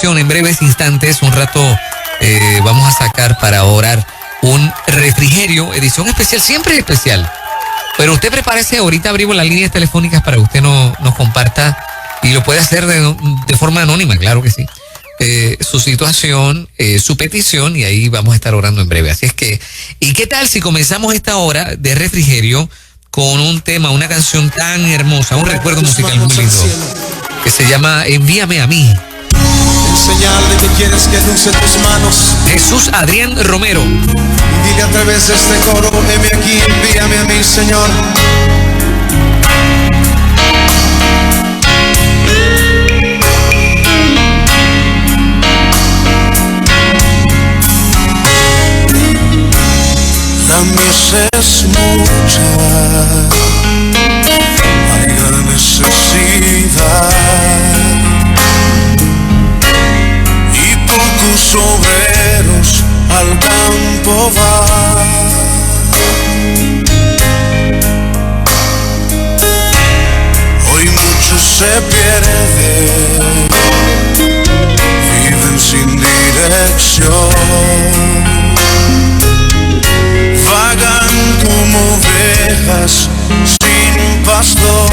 atención, en breves instantes, un rato vamos a sacar para orar un refrigerio, edición especial, siempre especial. Pero usted prepárese, ahorita abrimos las líneas telefónicas para que usted nos comparta y lo puede hacer de forma anónima, claro que sí. Su situación, su petición, y ahí vamos a estar orando en breve. Así es que, ¿y qué tal si comenzamos esta hora de refrigerio con un tema, una canción tan hermosa, un recuerdo musical muy lindo, que se llama Envíame a mí? En señal de que quieres que luce tus manos. Jesús Adrián Romero. Y dile a través de este coro, heme aquí, envíame a mí, Señor. La mies es mucha, hay gran necesidad y pocos obreros al campo van. Hoy muchos se pierden, viven sin dirección, vagan como ovejas sin pastor.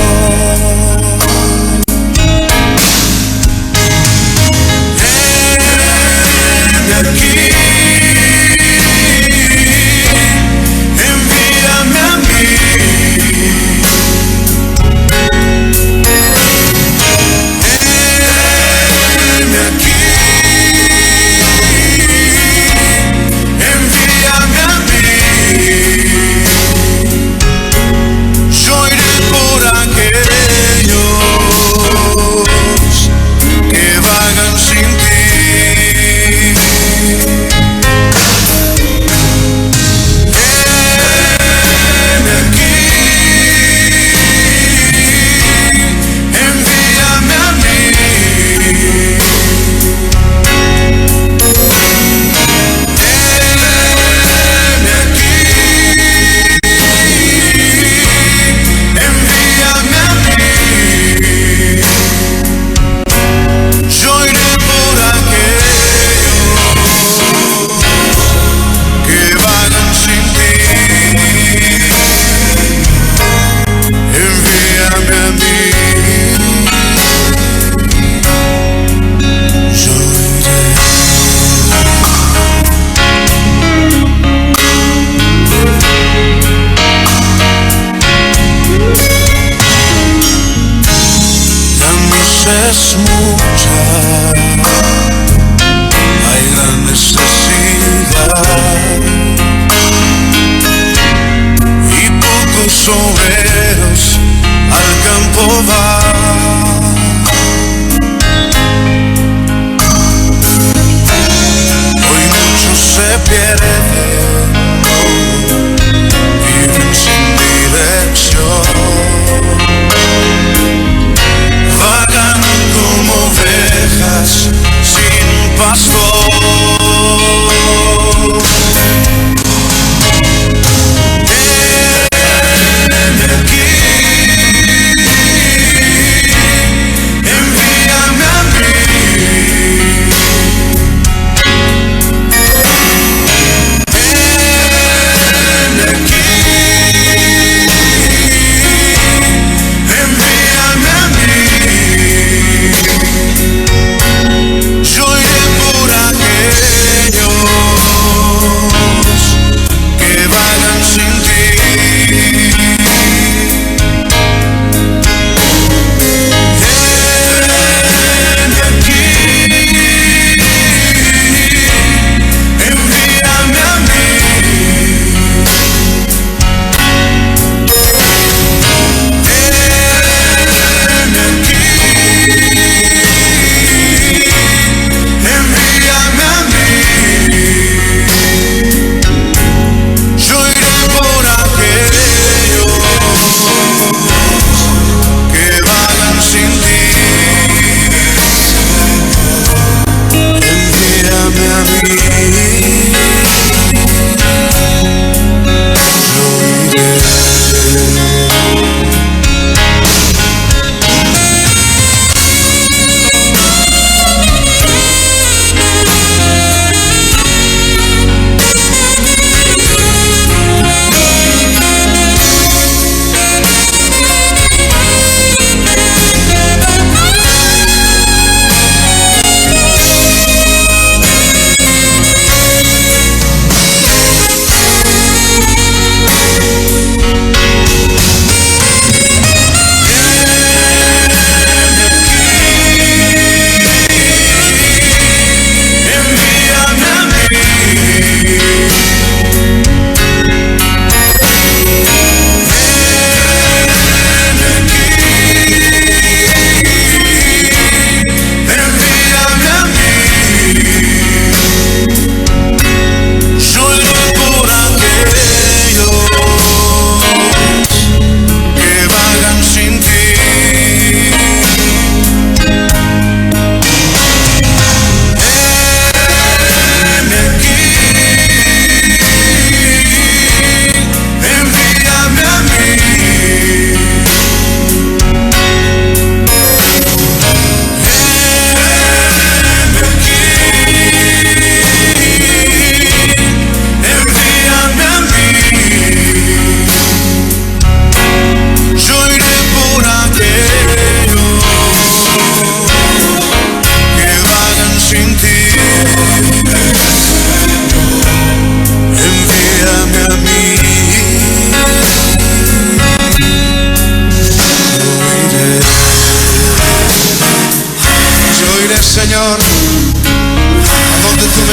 Heme aquí, envíame a mí. Heme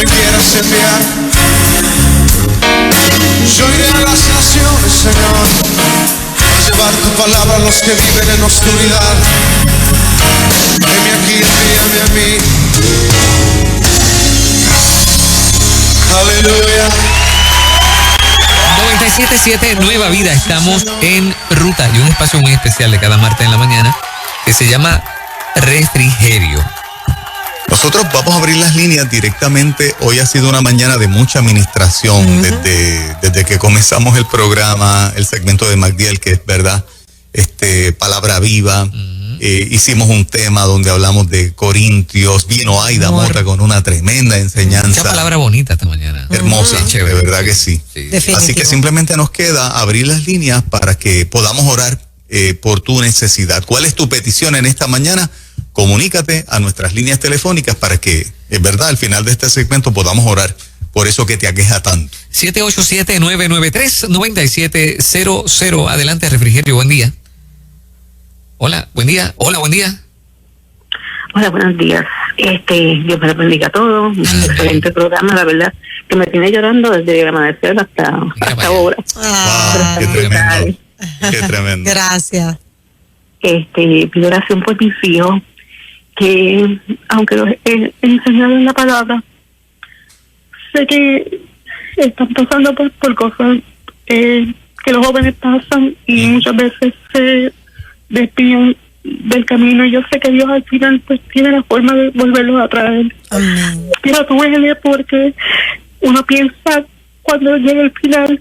me quieras enviar. Yo iré a las naciones, Señor, a llevar tu palabra a los que viven en oscuridad. Heme aquí, envíame a mí. Aleluya. 97.7 Nueva Vida, estamos en ruta y un espacio muy especial de cada martes en la mañana que se llama Refrigerio. Nosotros vamos a abrir las líneas directamente. Hoy ha sido una mañana de mucha administración, desde que comenzamos el programa, el segmento de Magdiel, que es verdad, palabra viva. Hicimos un tema donde hablamos de Corintios, vino Aida Mota con una tremenda enseñanza. Mucha palabra bonita esta mañana. Hermosa, Chévere. de verdad que sí. Así que simplemente nos queda abrir las líneas para que podamos orar por tu necesidad. ¿Cuál es tu petición en esta mañana? Comunícate a nuestras líneas telefónicas para que, es verdad, al final de este segmento podamos orar por eso que te aqueja tanto. 787-993-9700. Adelante, Refrigerio, buen día. Hola, buen día. Hola, buen día. Hola, buenos días. Dios me lo bendiga a todos. Un excelente programa, la verdad, que me tiene llorando desde el amanecer hasta ahora. Wow, qué tremendo. Qué tremendo. Gracias. Pido oración por mis hijos, que aunque los he enseñado en la palabra, sé que están pasando por cosas que los jóvenes pasan y muchas veces se desvían del camino. Yo sé que Dios al final pues tiene la forma de volverlos a traer. Amén. Pero tú duele porque uno piensa cuando llegue el final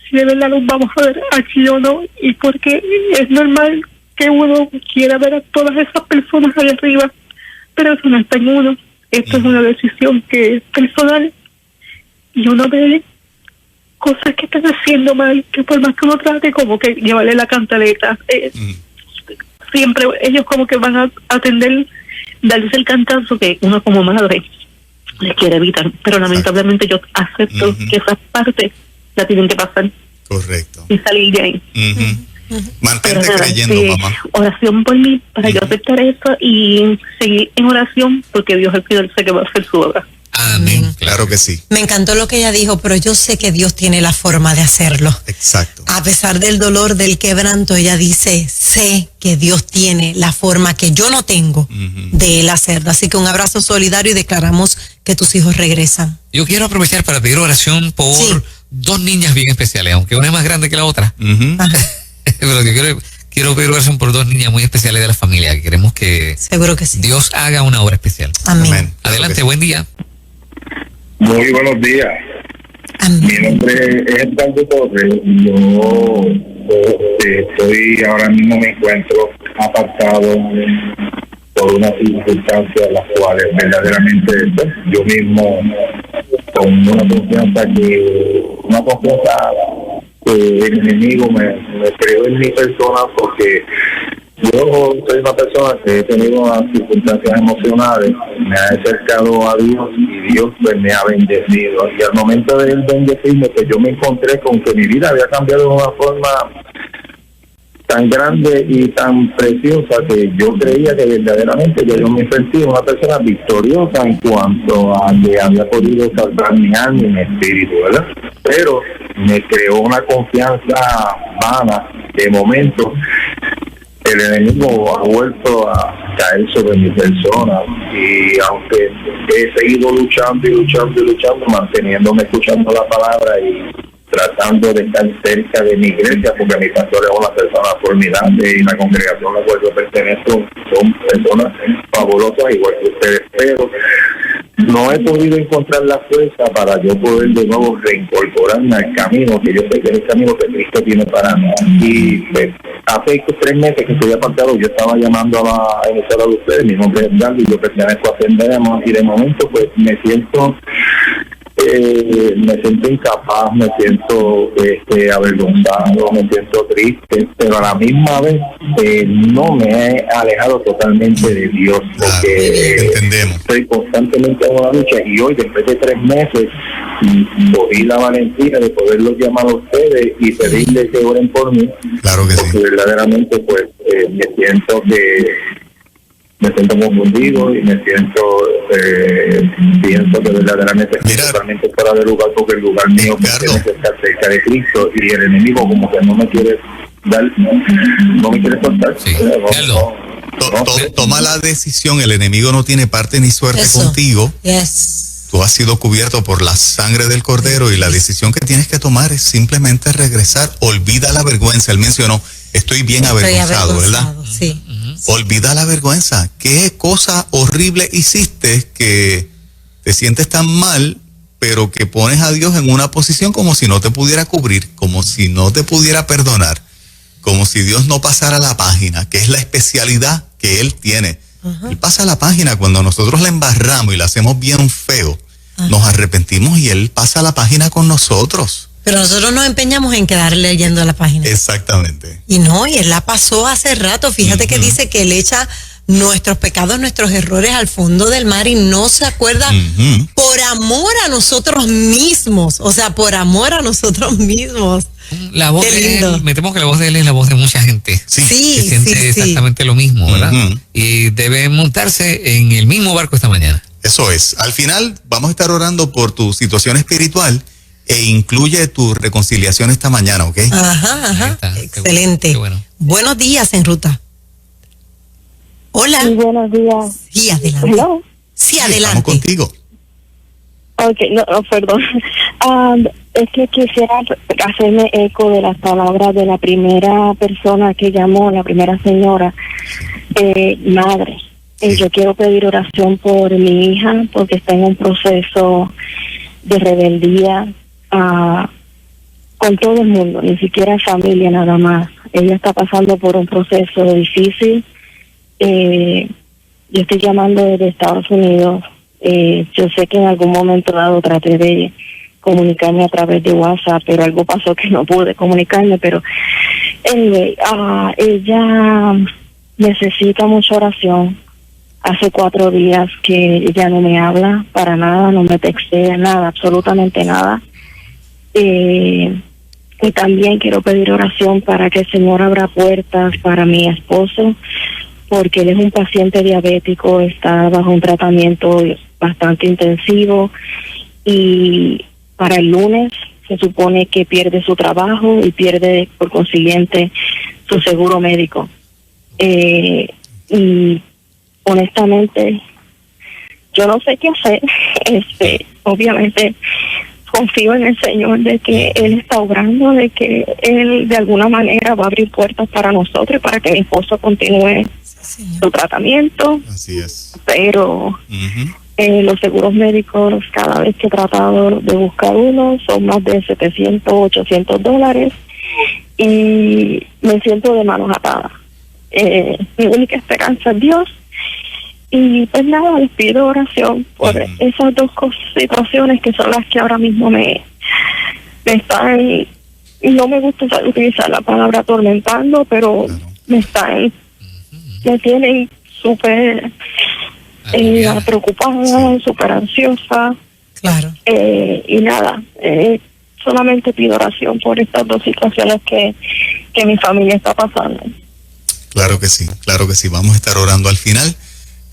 si de verdad los vamos a ver aquí o no, y porque es normal que uno quiera ver a todas esas personas ahí arriba, pero eso no está en uno. Esto es una decisión que es personal y uno ve cosas que están haciendo mal, que por más que uno trate como que llevarle la cantaleta, siempre ellos como que van a atender, darles el cantazo que uno como madre les quiere evitar, pero lamentablemente yo acepto que esa parte la tienen que pasar. Correcto. Y salir de ahí. Mantente creyendo, mamá. Oración por mí para yo aceptar eso y seguir en oración, porque Dios al final sé que va a hacer su obra. Amén. Claro que sí. Me encantó lo que ella dijo, pero yo sé que Dios tiene la forma de hacerlo. Exacto. A pesar del dolor, del quebranto, ella dice, sé que Dios tiene la forma que yo no tengo de él hacerlo. Así que un abrazo solidario y declaramos que tus hijos regresan. Yo quiero aprovechar para pedir oración por dos niñas bien especiales, aunque una es más grande que la otra. Pero yo quiero pedir oración por dos niñas muy especiales de la familia, que queremos que seguro que sí. Dios haga una obra especial. Amén. Adelante, sí. Buen día. Muy buenos días. Amén. Mi nombre es Edgardo Torres. Yo ahora mismo me encuentro apartado por unas circunstancias las cuales verdaderamente yo mismo con una confianza que el enemigo me creó en mi persona, porque yo soy una persona que he tenido unas circunstancias emocionales, me ha acercado a Dios y Dios pues me ha bendecido, y al momento de él bendecirme pues yo me encontré con que mi vida había cambiado de una forma tan grande y tan preciosa que yo creía que verdaderamente yo me sentía una persona victoriosa en cuanto a que había podido salvar mi alma y mi espíritu, ¿verdad? Pero me creó una confianza vana. De momento el enemigo ha vuelto a caer sobre mi persona, y aunque he seguido luchando, manteniéndome escuchando la palabra y tratando de estar cerca de mi iglesia, porque mi pastor es una persona formidable y la congregación a la cual yo pertenezco son personas fabulosas igual que ustedes, pero no he podido encontrar la fuerza para yo poder de nuevo reincorporarme al camino, que yo sé que es el camino que Cristo tiene para mí. Y pues, hace 3 meses que estoy apartado, yo estaba llamando a la emisora de ustedes, mi nombre es Edgardo y yo pertenezco a Sendema, y de momento pues me siento incapaz, me siento avergonzado, me siento triste, pero a la misma vez no me he alejado totalmente de Dios, porque entendemos. Estoy constantemente en una lucha, y hoy después de 3 meses cogí la valentía de poderlos llamar a ustedes y pedirles que oren por mí. Claro que sí. Porque verdaderamente pues me siento que me siento confundido y me siento, pienso que verdaderamente estoy totalmente fuera de lugar, porque el lugar mío Ricardo, es estar cerca de Cristo, y el enemigo como que no me quiere dar, no me quiere soltar. Sí. Ricardo, toma la decisión, el enemigo no tiene parte ni suerte Eso. contigo. Yes. Tú has sido cubierto por la sangre del Cordero y la decisión que tienes que tomar es simplemente regresar. Olvida la vergüenza. Él mencionó, estoy bien avergonzado, ¿verdad? Sí. Olvida la vergüenza. ¿Qué cosa horrible hiciste que te sientes tan mal, pero que pones a Dios en una posición como si no te pudiera cubrir, como si no te pudiera perdonar, como si Dios no pasara la página, que es la especialidad que Él tiene? Él pasa la página cuando nosotros la embarramos y la hacemos bien feo. Nos arrepentimos y Él pasa la página con nosotros. Pero nosotros nos empeñamos en quedar leyendo la página. Exactamente. Y no, y Él la pasó hace rato. Fíjate que dice que Él echa nuestros pecados, nuestros errores al fondo del mar y no se acuerda por amor a nosotros mismos. O sea, por amor a nosotros mismos. la voz Qué de lindo. él, me temo que la voz de él es la voz de mucha gente. Sí, que siente exactamente lo mismo, ¿verdad? Y debe montarse en el mismo barco esta mañana. Eso es. Al final vamos a estar orando por tu situación espiritual e incluye tu reconciliación esta mañana, ¿ok? Ajá, Ahí ajá. está. Qué Excelente. qué bueno. Buenos días, en ruta. Hola. Sí, buenos días. Sí, adelante. Hello. Sí, Estamos adelante. contigo. Ok, no, perdón. Es que quisiera hacerme eco de las palabras de la primera persona que llamó, la primera señora, madre. Yo quiero pedir oración por mi hija porque está en un proceso de rebeldía con todo el mundo, ni siquiera familia nada más. Ella está pasando por un proceso difícil. Yo estoy llamando desde Estados Unidos. Yo sé que en algún momento dado traté de comunicarme a través de WhatsApp, pero algo pasó que no pude comunicarme. Pero anyway, ella necesita mucha oración. Hace 4 días que ella no me habla para nada, no me textea nada, absolutamente nada. Y también quiero pedir oración para que el Señor abra puertas para mi esposo, porque él es un paciente diabético, está bajo un tratamiento bastante intensivo y para el lunes se supone que pierde su trabajo y pierde por consiguiente su seguro médico. Y honestamente yo no sé qué hacer. Obviamente confío en el Señor de que Él está obrando, de que Él de alguna manera va a abrir puertas para nosotros, para que mi esposo continúe su tratamiento. Así es. Pero los seguros médicos, cada vez que he tratado de buscar uno, son más de $700, $800 y me siento de manos atadas. Mi única esperanza es Dios. Y pues nada, les pido oración por esas dos situaciones que son las que ahora mismo me están, no me gusta utilizar la palabra atormentando, pero me tienen súper preocupada, súper ansiosa. Claro. Y nada, solamente pido oración por estas dos situaciones que mi familia está pasando. Claro que sí, vamos a estar orando al final.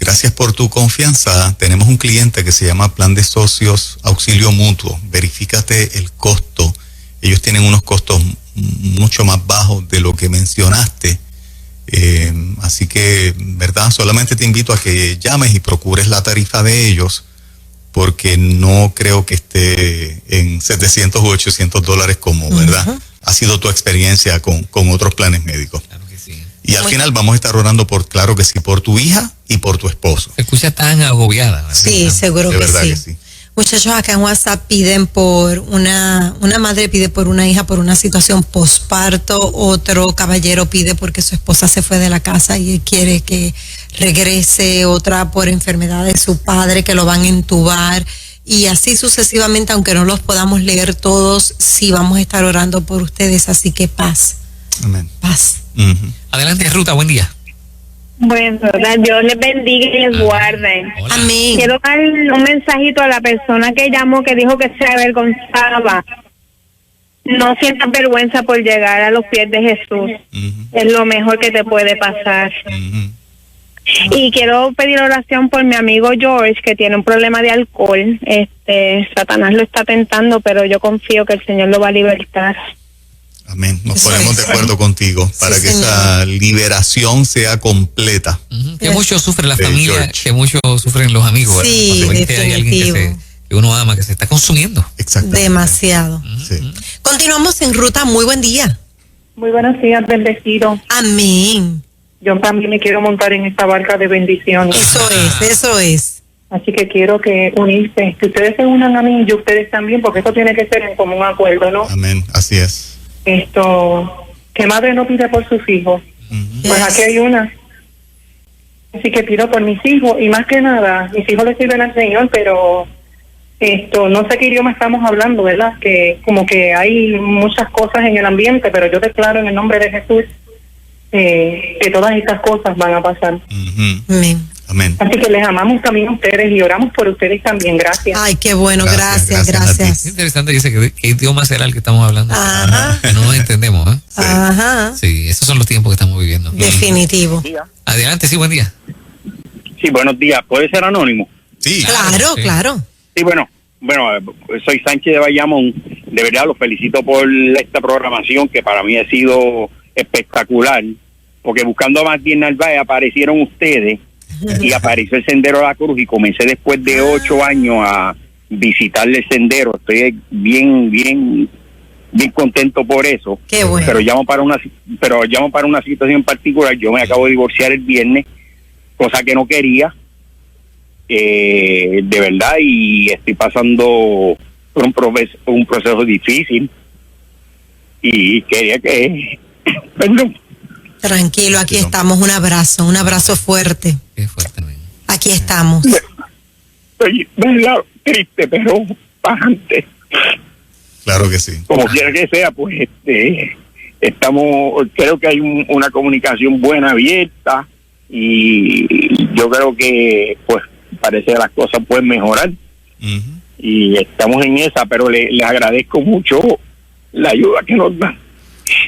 Gracias por tu confianza. Tenemos un cliente que se llama Plan de Socios Auxilio Mutuo. Verifícate el costo. Ellos tienen unos costos mucho más bajos de lo que mencionaste. Así que, ¿verdad? Solamente te invito a que llames y procures la tarifa de ellos, porque no creo que esté en $700 u $800 como, ¿verdad? Ha sido tu experiencia con otros planes médicos. Claro que sí. Y al final vamos a estar orando claro que sí, por tu hija y por tu esposo. Se escucha tan agobiada, ¿verdad? Sí, seguro De que verdad sí. que sí. Muchachos, acá en WhatsApp piden por una madre pide por una hija por una situación posparto, otro caballero pide porque su esposa se fue de la casa y él quiere que regrese, otra por enfermedad de su padre que lo van a entubar y así sucesivamente, aunque no los podamos leer todos, sí vamos a estar orando por ustedes, así que paz. Amén. Paz. Adelante, Ruta, buen día. Bueno, Dios les bendiga y les guarde. Hola. Amén. Quiero dar un mensajito a la persona que llamó, que dijo que se avergonzaba. No sientas vergüenza por llegar a los pies de Jesús. Es lo mejor que te puede pasar. Y quiero pedir oración por mi amigo George, que tiene un problema de alcohol. Satanás lo está tentando, pero yo confío que el Señor lo va a libertar. Amén. Nos ponemos de acuerdo contigo para que esa liberación sea completa. Que mucho sufre la De familia, George. que mucho sufren los amigos. ¿verdad? Sí, Cuando ven que hay alguien definitivo. que uno ama, que se está consumiendo. Exactamente. Demasiado. Sí. Continuamos en ruta. Muy buen día. Muy buenos días, bendecido. Amén. Yo también me quiero montar en esta barca de bendición. Eso es. Así que quiero que unirse, que ustedes se unan a mí y ustedes también, porque esto tiene que ser en común acuerdo, ¿no? Amén. Así es. Que madre no pide por sus hijos. Pues aquí hay una. Así que pido por mis hijos, y más que nada, mis hijos les sirven al Señor, pero no sé qué idioma estamos hablando, ¿verdad? Que como que hay muchas cosas en el ambiente, pero yo declaro en el nombre de Jesús que todas estas cosas van a pasar. Amén. Amén. Así que les amamos también a ustedes y oramos por ustedes también. Gracias. Ay, qué bueno. Gracias, Gracias. gracias a Es interesante, dice que qué idioma será el que estamos hablando. Ajá. Que no nos entendemos, ¿eh? Ajá. Sí, esos son los tiempos que estamos viviendo. Definitivo. Adelante, sí, buen día. Sí, buenos días. ¿Puede ser anónimo? Sí. Claro, sí. claro. Sí, bueno, soy Sánchez de Bayamón. De verdad, los felicito por esta programación que para mí ha sido espectacular, porque buscando a Martín Narváez aparecieron ustedes y apareció el Sendero de la Cruz y comencé después de 8 años a visitarle el sendero. Estoy bien contento por eso. Qué bueno. Pero llamo para una situación particular. Yo me acabo de divorciar el viernes, cosa que no quería, de verdad, y estoy pasando por un proceso difícil y quería que perdón. Tranquilo, aquí estamos. Un abrazo fuerte. Qué fuerte, amén. Aquí estamos. Estoy, ¿verdad?, triste, pero bastante. Claro que sí. Como quiera que sea, pues creo que hay una comunicación buena, abierta, y yo creo que pues parece que las cosas pueden mejorar. Y estamos en esa, pero les agradezco mucho la ayuda que nos dan.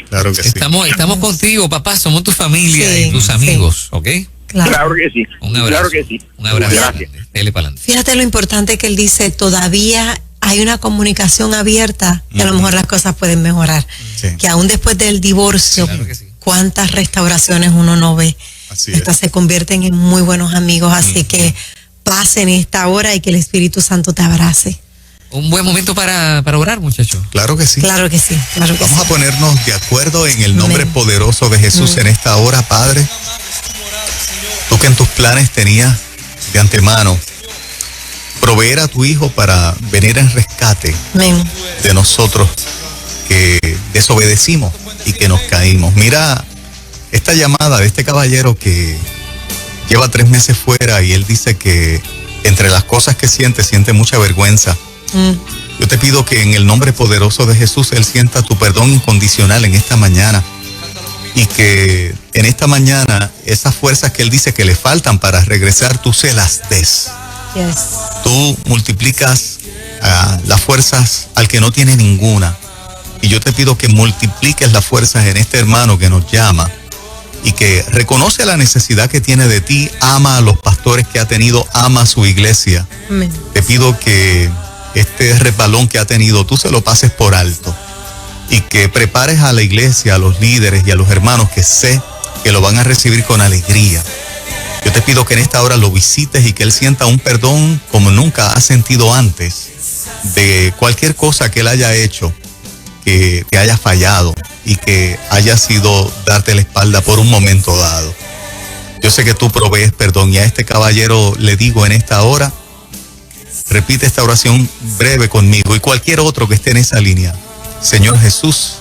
Claro que sí. Estamos contigo, papá, somos tu familia Sí, y tus amigos, ¿ok? Claro. Que sí. Un abrazo. Claro que sí. Un abrazo. Gracias. Dele para adelante. Fíjate lo importante que él dice, todavía hay una comunicación abierta y a lo mejor las cosas pueden mejorar. Sí. Que aún después del divorcio, Claro que sí. cuántas restauraciones uno no ve. Así Estas es. se convierten en muy buenos amigos, así que pasen esta hora y que el Espíritu Santo te abrace. Un buen momento para orar, muchachos. Claro que sí. Claro que sí, claro que Vamos sí. a ponernos de acuerdo en el nombre Amén. poderoso de Jesús en esta hora, Padre. Tú que en tus planes tenías de antemano proveer a tu Hijo para venir en rescate Amén. de nosotros que desobedecimos y que nos caímos. Mira esta llamada de este caballero que lleva 3 meses fuera y él dice que entre las cosas que siente mucha vergüenza. Yo te pido que en el nombre poderoso de Jesús Él sienta tu perdón incondicional en esta mañana y que en esta mañana esas fuerzas que Él dice que le faltan para regresar, tú se las des. Yes. Tú multiplicas las fuerzas al que no tiene ninguna. Y yo te pido que multipliques las fuerzas en este hermano que nos llama y que reconoce la necesidad que tiene de ti, ama a los pastores que ha tenido, ama a su iglesia. Amén. Te pido que este resbalón que ha tenido, tú se lo pases por alto y que prepares a la iglesia, a los líderes y a los hermanos que sé que lo van a recibir con alegría. Yo te pido que en esta hora lo visites y que él sienta un perdón como nunca ha sentido antes de cualquier cosa que él haya hecho, que te haya fallado y que haya sido darte la espalda por un momento dado. Yo sé que tú provees perdón y a este caballero le digo en esta hora, repite esta oración breve conmigo y cualquier otro que esté en esa línea. Señor Jesús,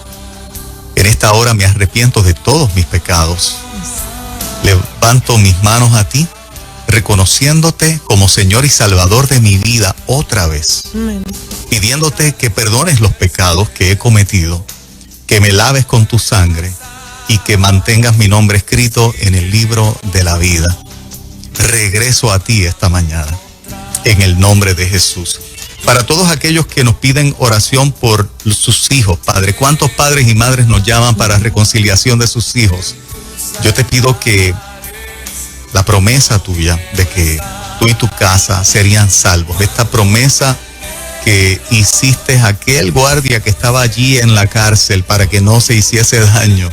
en esta hora me arrepiento de todos mis pecados. Levanto mis manos a ti, reconociéndote como Señor y Salvador de mi vida otra vez. Amén. Pidiéndote que perdones los pecados que he cometido, que me laves con tu sangre y que mantengas mi nombre escrito en el libro de la vida. Regreso a ti esta mañana, en el nombre de Jesús. Para todos aquellos que nos piden oración por sus hijos, Padre, ¿cuántos padres y madres nos llaman para reconciliación de sus hijos? Yo te pido que la promesa tuya de que tú y tu casa serían salvos. Esta promesa que hiciste a aquel guardia que estaba allí en la cárcel para que no se hiciese daño.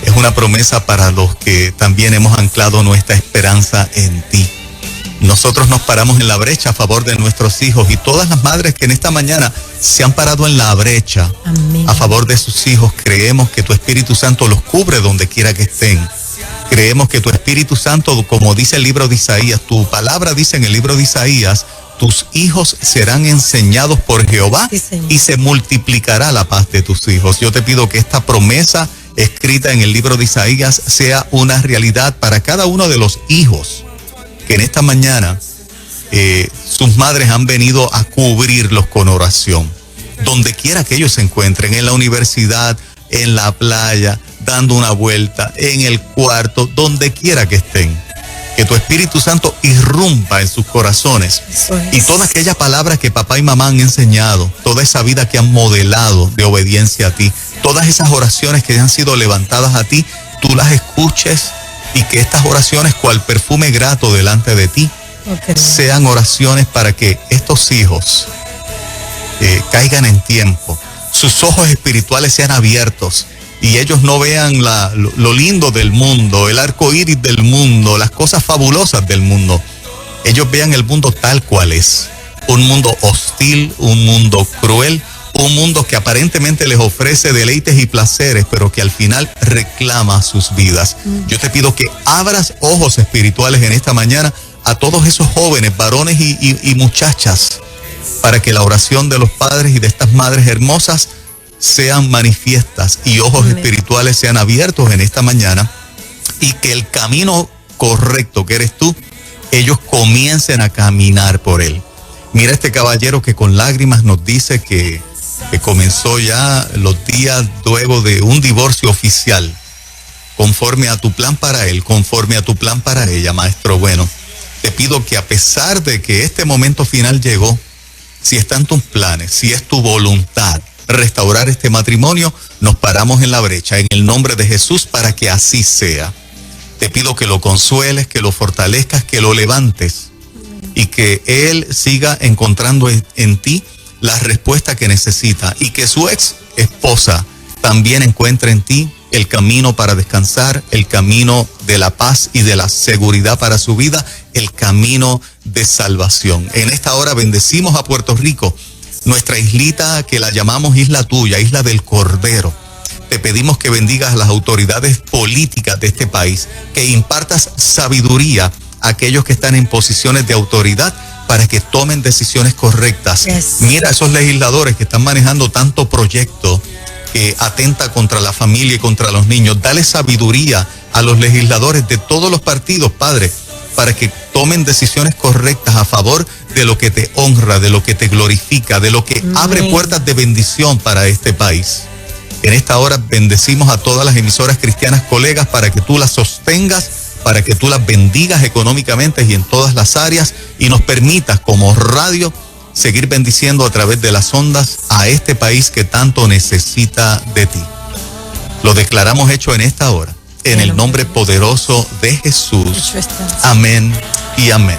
Es una promesa para los que también hemos anclado nuestra esperanza en ti. Nosotros nos paramos en la brecha a favor de nuestros hijos y todas las madres que en esta mañana se han parado en la brecha Amén. a favor de sus hijos, creemos que tu Espíritu Santo los cubre donde quiera que estén. Creemos que tu Espíritu Santo, como dice el libro de Isaías, tu palabra dice en el libro de Isaías, tus hijos serán enseñados por Jehová y se multiplicará la paz de tus hijos. Yo te pido que esta promesa escrita en el libro de Isaías sea una realidad para cada uno de los hijos que en esta mañana sus madres han venido a cubrirlos con oración. Donde quiera que ellos se encuentren, en la universidad, en la playa, dando una vuelta, en el cuarto, donde quiera que estén. Que tu Espíritu Santo irrumpa en sus corazones. Y toda aquella palabra que papá y mamá han enseñado, toda esa vida que han modelado de obediencia a ti, todas esas oraciones que han sido levantadas a ti, tú las escuches y que estas oraciones, cual perfume grato delante de ti, sean oraciones para que estos hijos caigan en tiempo, sus ojos espirituales sean abiertos y ellos no vean lo lindo del mundo, el arco iris del mundo, las cosas fabulosas del mundo. Ellos vean el mundo tal cual es, un mundo hostil, un mundo cruel, un mundo que aparentemente les ofrece deleites y placeres, pero que al final reclama sus vidas. Yo te pido que abras ojos espirituales en esta mañana a todos esos jóvenes, varones y muchachas, para que la oración de los padres y de estas madres hermosas sean manifiestas y ojos espirituales sean abiertos en esta mañana, y que el camino correcto que eres tú, ellos comiencen a caminar por él. Mira este caballero que con lágrimas nos dice que comenzó ya los días luego de un divorcio oficial, conforme a tu plan para él, conforme a tu plan para ella, Maestro bueno. Te pido que a pesar de que este momento final llegó, si están tus planes, si es tu voluntad restaurar este matrimonio, nos paramos en la brecha en el nombre de Jesús para que así sea. Te pido que lo consueles, que lo fortalezcas, que lo levantes y que él siga encontrando en ti la respuesta que necesita, y que su ex esposa también encuentre en ti el camino para descansar, el camino de la paz y de la seguridad para su vida, el camino de salvación. En esta hora bendecimos a Puerto Rico, nuestra islita que la llamamos Isla Tuya, Isla del Cordero. Te pedimos que bendigas a las autoridades políticas de este país, que impartas sabiduría a aquellos que están en posiciones de autoridad para que tomen decisiones correctas. Mira a esos legisladores que están manejando tanto proyecto que atenta contra la familia y contra los niños. Dale sabiduría a los legisladores de todos los partidos, Padre, para que tomen decisiones correctas a favor de lo que te honra, de lo que te glorifica, de lo que abre puertas de bendición para este país. En esta hora bendecimos a todas las emisoras cristianas colegas para que tú las sostengas, para que tú las bendigas económicamente y en todas las áreas, y nos permitas como radio seguir bendiciendo a través de las ondas a este país que tanto necesita de ti. Lo declaramos hecho en esta hora, en el nombre poderoso de Jesús. Amén y amén.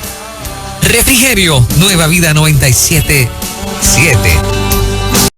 Refrigerio Nueva Vida 97.7.